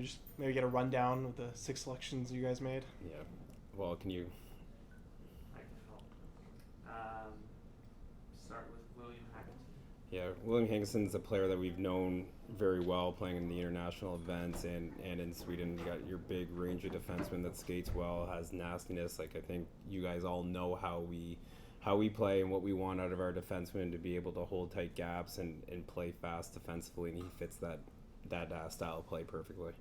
we just maybe get a rundown of the 6 selections you guys made? Yeah. Well, can you? I can help. Start with William Hackinson. Yeah, William Hankinson's a player that we've known very well, playing in the international events and in Sweden. You got your big range of defenseman that skates well, has nastiness. Like, I think you guys all know how we play and what we want out of our defensemen to be able to hold tight gaps and play fast defensively, and he fits that style of play perfectly.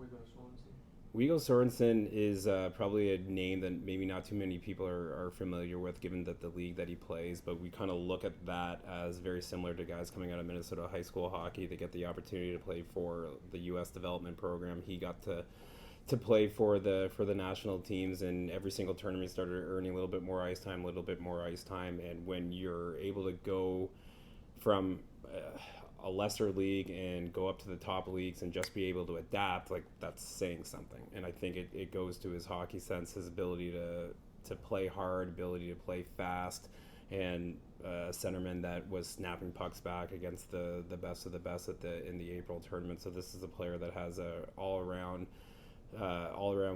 Wiggo Sorensen. Wiggo Sorensen is probably a name that maybe not too many people are familiar with, given that the league that he plays, but we kind of look at that as very similar to guys coming out of Minnesota high school hockey. They get the opportunity to play for the U.S. development program. He got to play for the national teams, and every single tournament started earning a little bit more ice time, and when you're able to go from a lesser league and go up to the top leagues and just be able to adapt, like, that's saying something. And I think it goes to his hockey sense, his ability to play hard, ability to play fast, and a centerman that was snapping pucks back against the best of the best in the April tournament. So this is a player that has a all around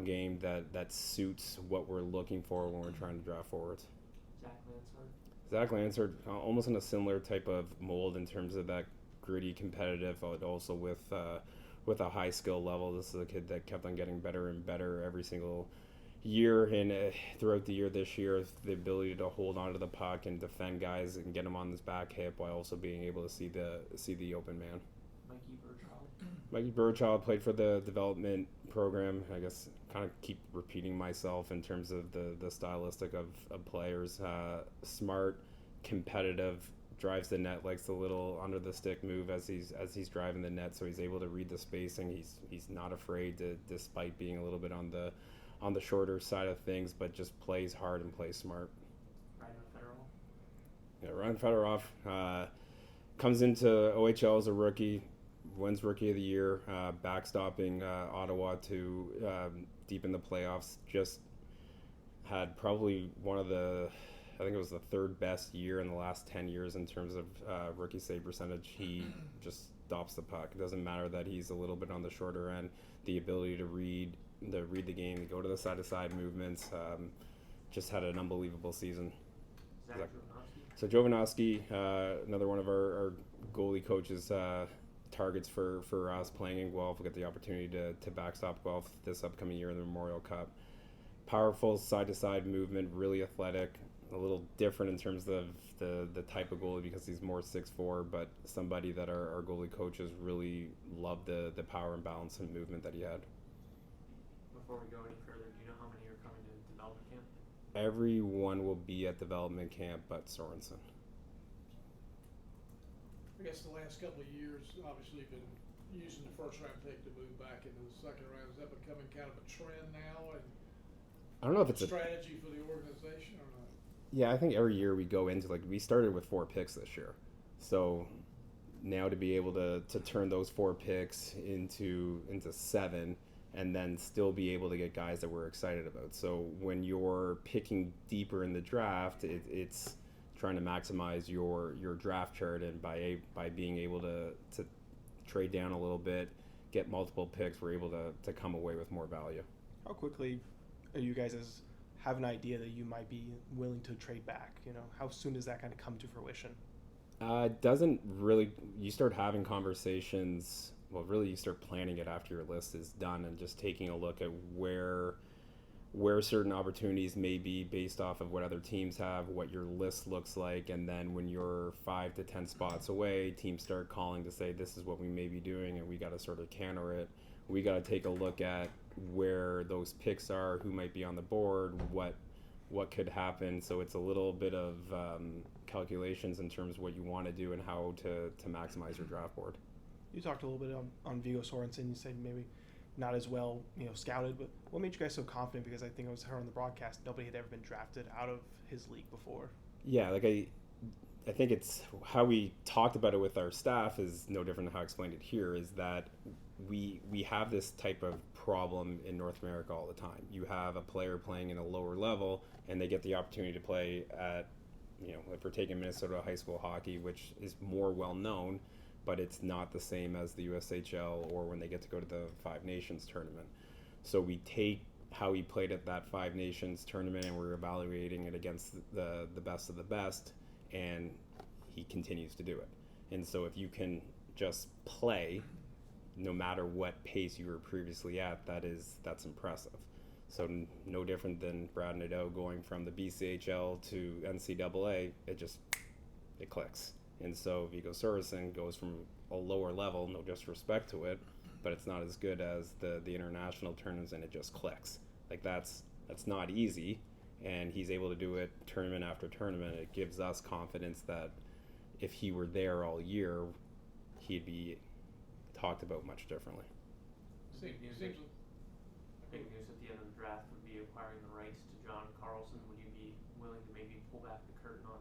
game that suits what we're looking for when we're trying to draft forwards. Zach Lansard, almost in a similar type of mold in terms of that gritty, competitive, but also with a high skill level. This is a kid that kept on getting better and better every single year, and throughout the year this year, the ability to hold onto the puck and defend guys and get him on his back hip while also being able to see the open man. Mikey Burchild played for the development program. I guess kind of keep repeating myself in terms of the stylistic of players. Smart, competitive, drives the net, likes the little under the stick move as he's driving the net, so he's able to read the spacing. He's not afraid to, despite being a little bit on the shorter side of things, but just plays hard and plays smart. Ryan Fedorov comes into OHL as a rookie, wins Rookie of the Year, backstopping Ottawa to deep in the playoffs. Just had probably one of the, I think it was the third best year in the last 10 years in terms of rookie save percentage. He just stops the puck. It doesn't matter that he's a little bit on the shorter end. The ability to read the game, to go to the side-to-side movements, just had an unbelievable season. So Jovanovski, another one of our goalie coaches' targets for us playing in Guelph. We'll get the opportunity to backstop Guelph this upcoming year in the Memorial Cup. Powerful side-to-side movement, really athletic, a little different in terms of the type of goalie because he's more 6'4", but somebody that our goalie coaches really loved the power and balance and movement that he had. Before we go any further, do you know how many are coming to development camp? Everyone will be at development camp but Sorensen. I guess the last couple of years, obviously, you've been using the first round pick to move back into the second round. Is that becoming kind of a trend now? And I don't know if it's a strategy for the organization or not? Yeah, I think every year we go into, like, we started with 4 picks this year. So now to be able to turn those 4 picks into 7 and then still be able to get guys that we're excited about. So when you're picking deeper in the draft, it's trying to maximize your draft chart, and by being able to trade down a little bit, get multiple picks, we're able to come away with more value. How quickly are you guys have an idea that you might be willing to trade back? How soon does that kind of come to fruition? It doesn't really. You start having conversations. Well, really, you start planning it after your list is done and just taking a look at where certain opportunities may be based off of what other teams have, what your list looks like, and then when you're 5 to 10 spots away, teams start calling to say this is what we may be doing, and we got to sort of counter it. We got to take a look at where those picks are, who might be on the board, what could happen. So it's a little bit of calculations in terms of what you want to do and how to maximize your draft board. You talked a little bit on Wiggo Sorensen. You said maybe not as well, scouted, but what made you guys so confident? Because I think I was heard on the broadcast, nobody had ever been drafted out of his league before. Yeah, like I think it's how we talked about it with our staff is no different than how I explained it here, is that we have this type of problem in North America all the time. You have a player playing in a lower level and they get the opportunity to play at, if we're taking Minnesota high school hockey, which is more well known, but it's not the same as the USHL or when they get to go to the Five Nations tournament. So we take how he played at that Five Nations tournament and we're evaluating it against the best of the best, and he continues to do it. And so if you can just play no matter what pace you were previously at, that's impressive. So no different than Brad Nadeau going from the BCHL to NCAA, it clicks. And so Viggo Sorensen goes from a lower level, no disrespect to it, but it's not as good as the international tournaments, and it just clicks. Like that's not easy, and he's able to do it tournament after tournament. It gives us confidence that if he were there all year, he'd be talked about much differently. Big news at the end of the draft would be acquiring the rights to John Carlson. Would you be willing to maybe pull back the curtain on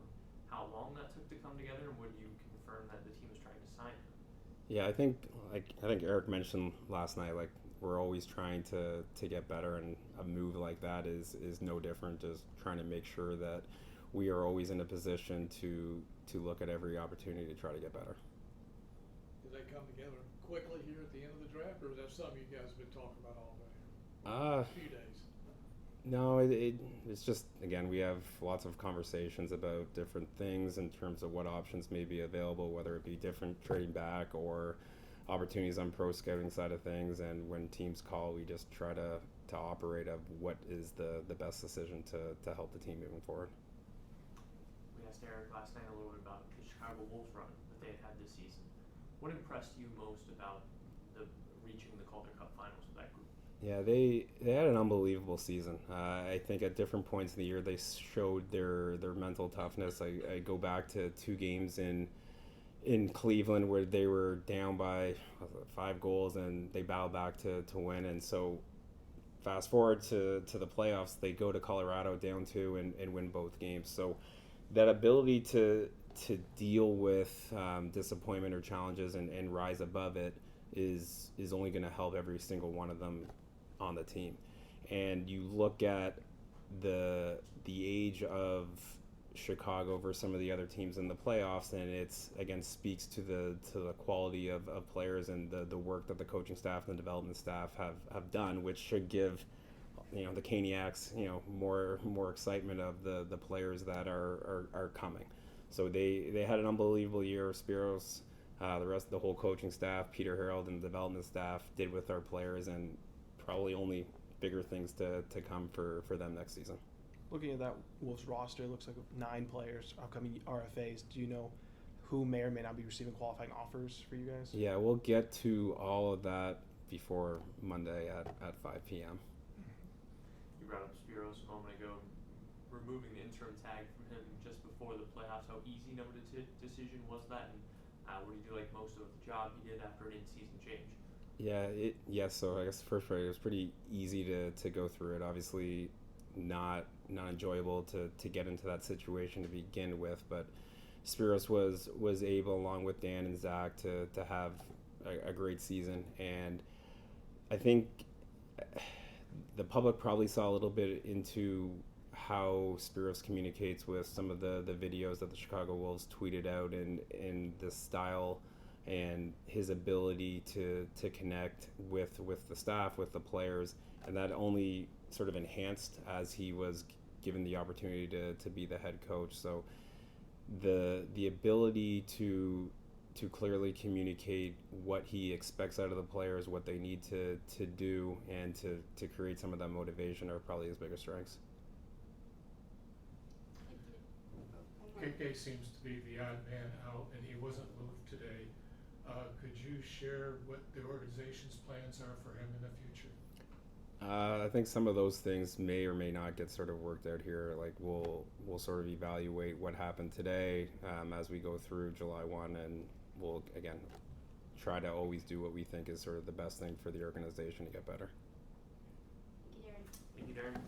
how long that took to come together, and would you confirm that the team is trying to sign him? Yeah, I think Eric mentioned last night, like we're always trying to get better, and a move like that is no different. Just trying to make sure that we are always in a position to look at every opportunity to try to get better. Did they come together quickly here at the end of the draft, or is that something you guys have been talking about all day? A few days. No, it's just, again, we have lots of conversations about different things in terms of what options may be available, whether it be different trading back or opportunities on pro scouting side of things. And when teams call, we just try to operate of what is the best decision to help the team moving forward. We asked Eric last night a little bit about the Chicago Wolves run that they had this season. What impressed you most about reaching the Calder Cup finals with that group? Yeah, they had an unbelievable season. I think at different points in the year they showed their mental toughness. I go back to 2 games in Cleveland where they were down by 5 goals and they battled back to win. And so fast forward to the playoffs, they go to Colorado down 2 and win both games. So that ability to deal with disappointment or challenges and rise above it is only going to help every single one of them on the team. And you look at the age of Chicago versus some of the other teams in the playoffs, and it's again speaks to the quality of players and the work that the coaching staff and the development staff have done, which should give the Caniacs more excitement of the players that are coming. So they had an unbelievable year. Spiros, the whole coaching staff, Peter Harold and the development staff did with our players, and probably only bigger things to come for them next season. Looking at that Wolves roster, it looks like 9 players, upcoming RFAs. Do you know who may or may not be receiving qualifying offers for you guys? Yeah, we'll get to all of that before Monday at 5 p.m. You brought up Spiros a moment ago. Removing the interim tag from him just before the playoffs, how easy of a decision was that? And what did you like most of the job he did after an in-season change? Yeah, so I guess the first part, it was pretty easy to go through it. Obviously not enjoyable to get into that situation to begin with, but Spiros was able, along with Dan and Zach, to have a great season. And I think the public probably saw a little bit into how Spiros communicates with some of the videos that the Chicago Wolves tweeted out, and the style and his ability to connect with the staff, with the players, and that only sort of enhanced as he was given the opportunity to be the head coach. So the ability to clearly communicate what he expects out of the players, what they need to do, and to create some of that motivation are probably his biggest strengths. KK seems to be the odd man out, and he wasn't moved today. Could you share what the organization's plans are for him in the future? I think some of those things may or may not get sort of worked out here. Like we'll sort of evaluate what happened today as we go through July 1, and we'll again try to always do what we think is sort of the best thing for the organization to get better. Thank you, Darren.